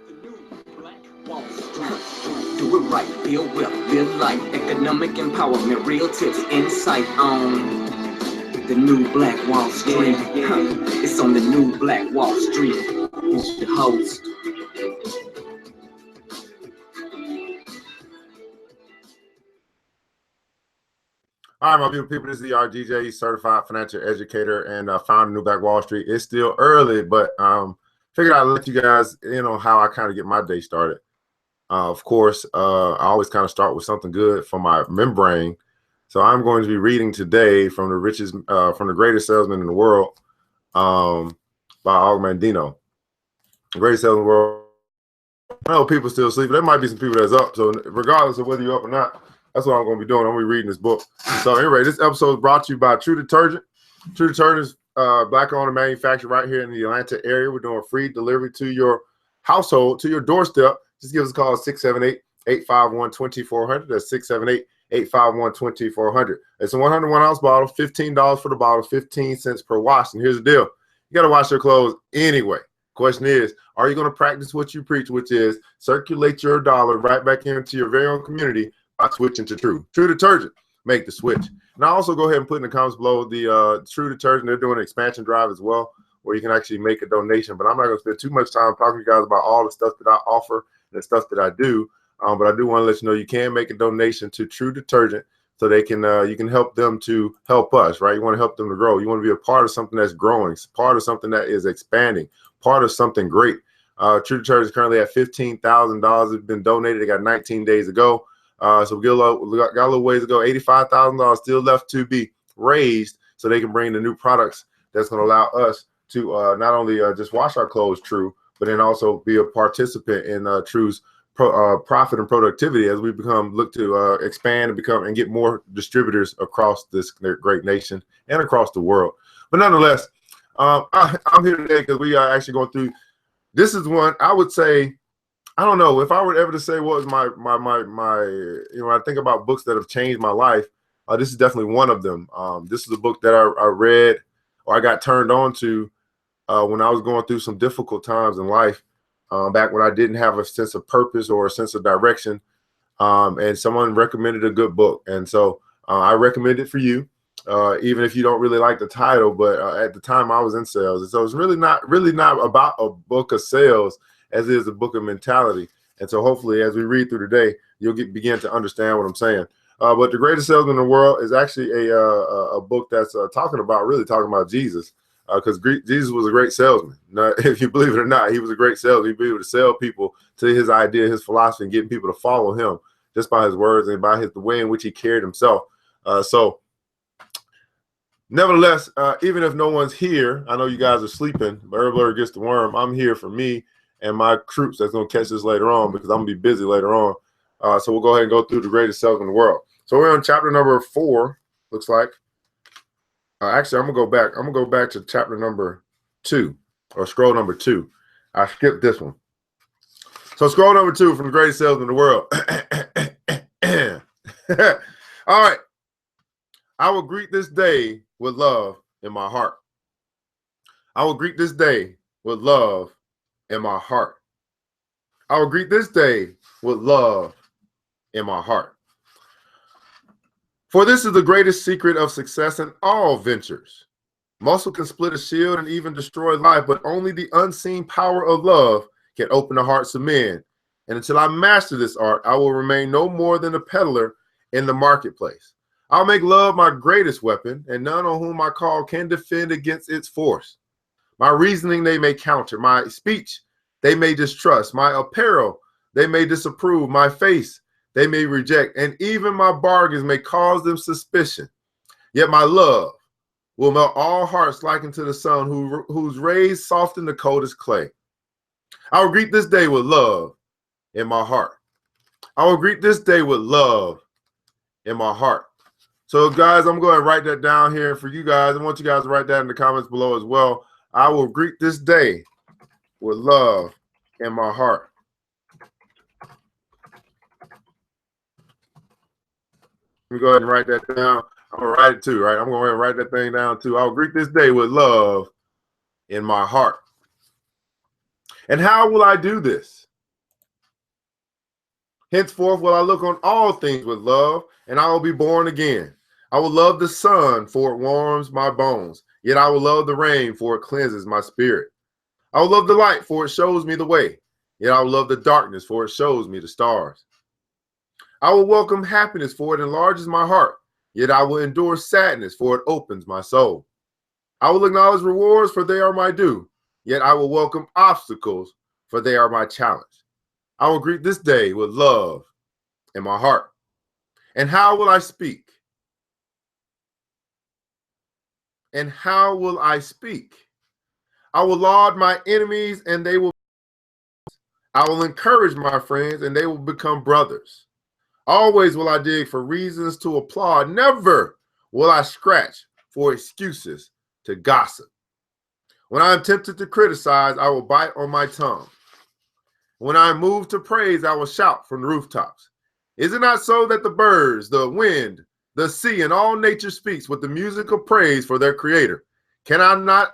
The new Black Wall Street. Do it right, build wealth, live life, economic empowerment, real tips, insight on the new Black Wall Street. It's on the new Black Wall Street. It's your host. All right, my beautiful people, this is the RGJ, certified financial educator and founder of New Black Wall Street. It's still early, but figured I'd let you guys in on how I kind of get my day started. Of course, I always kind of start with something good for my membrane. So I'm going to be reading today from the greatest salesman in the world, by Mandino. The greatest salesman in the world. I know people still sleep. There might be some people that's up. So regardless of whether you're up or not, that's what I'm going to be doing. I'm going to be reading this book. So anyway, this episode is brought to you by True Detergent. True Detergent is Black-owned manufacturer right here in the Atlanta area. We're doing free delivery to your household, to your doorstep. Just give us a call, 678-851-2400. That's 678-851-2400. It's a 101-ounce bottle, $15 for the bottle, 15 cents per wash. And here's the deal. You got to wash your clothes anyway. Question is, are you going to practice what you preach, which is circulate your dollar right back into your very own community by switching to True Detergent? Make the switch. And I also go ahead and put in the comments below the True Detergent. They're doing an expansion drive as well, where you can actually make a donation. But I'm not going to spend too much time talking to you guys about all the stuff that I offer and the stuff that I do. But I do want to let you know you can make a donation to True Detergent so they can you can help them to help us, right? You want to help them to grow. You want to be a part of something that's growing, part of something that is expanding, part of something great. True Detergent is currently at $15,000. It's been donated. It got 19 days ago. So we got a little ways to go. $85,000 still left to be raised so they can bring the new products that's going to allow us to not only just wash our clothes True, but then also be a participant in True's profit and productivity as we look to expand and get more distributors across this great nation and across the world. But nonetheless, I'm here today because we are actually going through. This is one I would say. I don't know if I were ever to say what was my I think about books that have changed my life. This is definitely one of them. This is a book that I read or I got turned on to when I was going through some difficult times in life, back when I didn't have a sense of purpose or a sense of direction. And someone recommended a good book. And so I recommend it for you, even if you don't really like the title. But at the time I was in sales. And so it's really not about a book of sales as it is a book of mentality. And so hopefully as we read through today, you'll begin to understand what I'm saying. But The Greatest Salesman in the World is actually a book that's talking about Jesus, because Jesus was a great salesman. Now, if you believe it or not, he was a great salesman. He'd be able to sell people to his idea, his philosophy, and getting people to follow him just by his words and by the way in which he carried himself. So nevertheless, even if no one's here, I know you guys are sleeping, but everybody gets the worm. I'm here for me and my troops that's going to catch this later on, because I'm going to be busy later on. So we'll go ahead and go through The Greatest Salesman in the World. So we're on chapter number 4, looks like. Actually, I'm going to go back to chapter number 2, or scroll number 2. I skipped this one. So scroll number 2 from The Greatest Salesman in the World. All right. I will greet this day with love in my heart. I will greet this day with love in my heart. I will greet this day with love in my heart. For this is the greatest secret of success in all ventures. Muscle can split a shield and even destroy life, but only the unseen power of love can open the hearts of men. And until I master this art, I will remain no more than a peddler in the marketplace. I'll make love my greatest weapon, and none on whom I call can defend against its force. My reasoning they may counter, my speech they may distrust, my apparel they may disapprove, my face they may reject, and even my bargains may cause them suspicion. Yet my love will melt all hearts like unto the sun, whose rays soften the coldest clay. I will greet this day with love in my heart. I will greet this day with love in my heart. So guys, I'm going to write that down here for you guys. I want you guys to write that in the comments below as well. I will greet this day with love in my heart. Let me go ahead and write that down. I'm going to write it too, right? I'm going to write that thing down too. I'll greet this day with love in my heart. And how will I do this? Henceforth will I look on all things with love, and I will be born again. I will love the sun, for it warms my bones. Yet I will love the rain, for it cleanses my spirit. I will love the light, for it shows me the way. Yet I will love the darkness, for it shows me the stars. I will welcome happiness, for it enlarges my heart. Yet I will endure sadness, for it opens my soul. I will acknowledge rewards, for they are my due. Yet I will welcome obstacles, for they are my challenge. I will greet this day with love in my heart. And how will I speak? And how will I speak? I will laud my enemies, and they will. I will encourage my friends, and they will become brothers. Always will I dig for reasons to applaud. Never will I scratch for excuses to gossip. When I am tempted to criticize, I will bite on my tongue. When I am moved to praise, I will shout from the rooftops. Is it not so that the birds, the wind, the sea, and all nature speaks with the music of praise for their creator? Cannot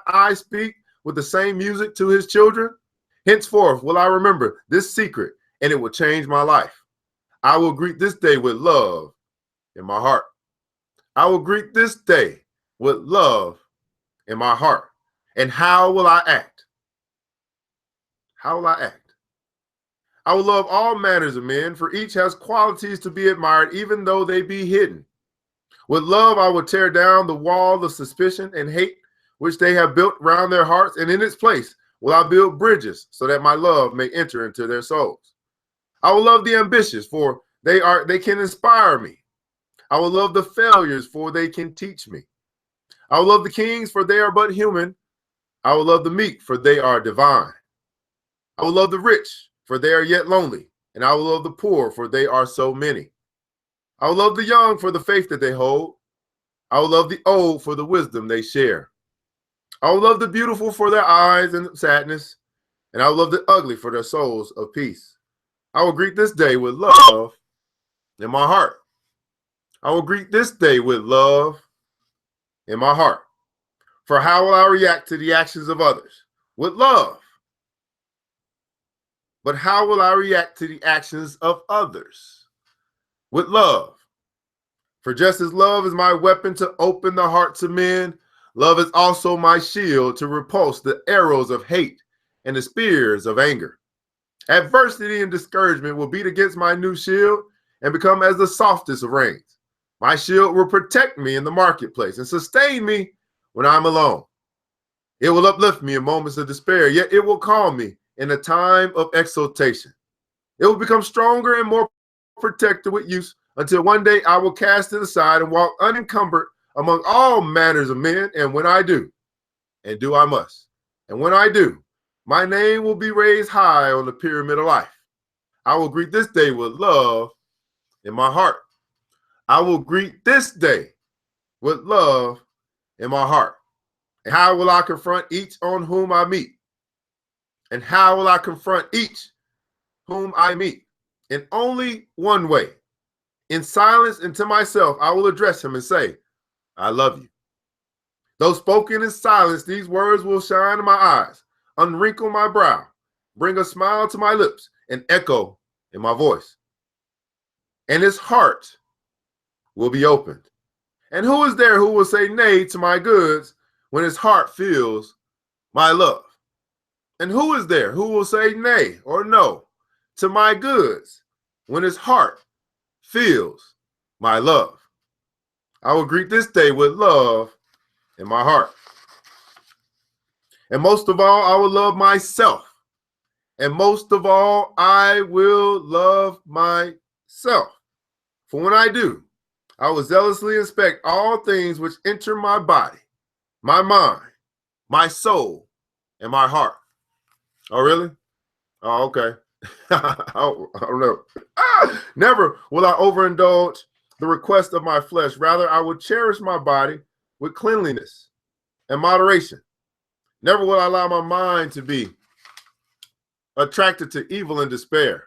I speak with the same music to his children? Henceforth will I remember this secret, and it will change my life. I will greet this day with love in my heart. I will greet this day with love in my heart. And how will I act? How will I act? I will love all manners of men, for each has qualities to be admired, even though they be hidden. With love, I will tear down the wall of suspicion and hate which they have built round their hearts, and in its place will I build bridges so that my love may enter into their souls. I will love the ambitious, for they can inspire me. I will love the failures, for they can teach me. I will love the kings, for they are but human. I will love the meek, for they are divine. I will love the rich, for they are yet lonely, and I will love the poor, for they are so many. I will love the young for the faith that they hold. I will love the old for the wisdom they share. I will love the beautiful for their eyes and sadness, and I will love the ugly for their souls of peace. I will greet this day with love in my heart. I will greet this day with love in my heart. For how will I react to the actions of others? With love. But how will I react to the actions of others? With love. For just as love is my weapon to open the hearts of men, love is also my shield to repulse the arrows of hate and the spears of anger. Adversity and discouragement will beat against my new shield and become as the softest of rains. My shield will protect me in the marketplace and sustain me when I'm alone. It will uplift me in moments of despair, yet it will calm me in a time of exaltation. It will become stronger and more protected with use until one day I will cast it aside and walk unencumbered among all manners of men. And when I do, and do I must, and when I do, my name will be raised high on the pyramid of life. I will greet this day with love in my heart. I will greet this day with love in my heart. And how will I confront each on whom I meet? And how will I confront each whom I meet? In only one way. In silence and to myself, I will address him and say, I love you. Though spoken in silence, these words will shine in my eyes, unwrinkle my brow, bring a smile to my lips, and echo in my voice. And his heart will be opened. And who is there who will say nay to my goods when his heart feels my love? And who is there who will say nay or no to my goods when his heart feels my love? I will greet this day with love in my heart. And most of all, I will love myself. And most of all, I will love myself. For when I do, I will zealously inspect all things which enter my body, my mind, my soul, and my heart. Oh, really? Oh, okay. I don't know. Never will I overindulge the request of my flesh. Rather, I will cherish my body with cleanliness and moderation. Never will I allow my mind to be attracted to evil and despair.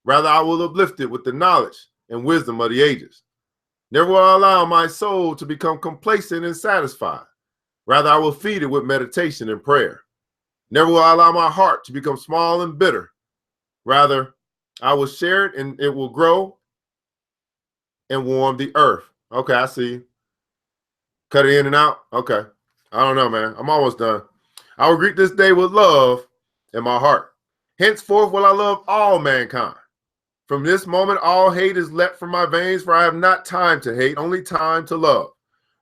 Rather, I will uplift it with the knowledge and wisdom of the ages. Never will I allow my soul to become complacent and satisfied. Rather, I will feed it with meditation and prayer. Never will I allow my heart to become small and bitter. Rather, I will share it and it will grow and warm the earth. Okay, I see. Cut it in and out. Okay. I don't know, man. I'm almost done. I will greet this day with love in my heart. Henceforth will I love all mankind. From this moment, all hate is let from my veins, for I have not time to hate, only time to love.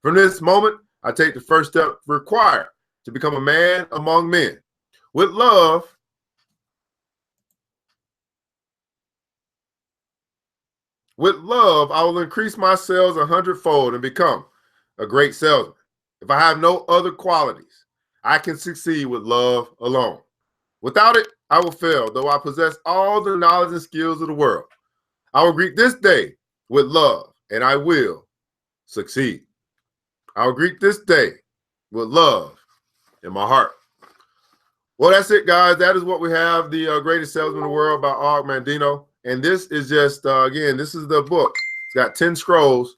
From this moment, I take the first step required to become a man among men. With love, I will increase my sales 100-fold and become a great salesman. If I have no other qualities, I can succeed with love alone. Without it, I will fail, though I possess all the knowledge and skills of the world. I will greet this day with love, and I will succeed. I will greet this day with love in my heart. Well, that's it, guys. That is what we have, The Greatest Salesman in the World by Mandino. And this is just, again, this is the book. It's got 10 scrolls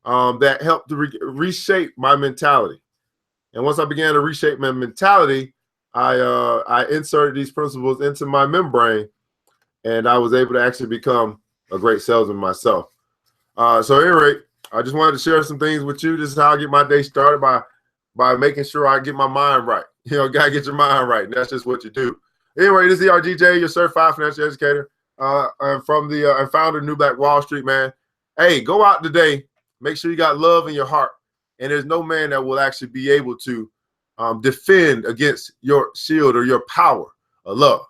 that helped to reshape my mentality. And once I began to reshape my mentality, I inserted these principles into my membrane, and I was able to actually become a great salesman myself. So at any rate, I just wanted to share some things with you. This is how I get my day started, by making sure I get my mind right. You know, gotta get your mind right, and that's just what you do. Anyway, this is ERGJ, your certified financial educator, and from the founder of New Black Wall Street, man. Hey, go out today. Make sure you got love in your heart, and there's no man that will actually be able to defend against your shield or your power of love.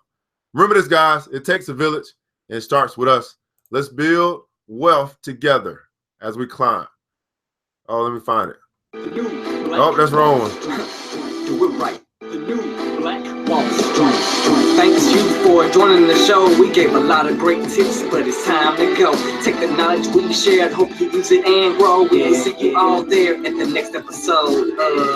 Remember this, guys. It takes a village, and it starts with us. Let's build wealth together as we climb. Oh, let me find it. Oh, that's wrong one. Do it right. The new Black Wall Street. Thanks you for joining the show. We gave a lot of great tips, but it's time to go. Take the knowledge we shared, hope you use it and grow. We'll see you all there at the next episode.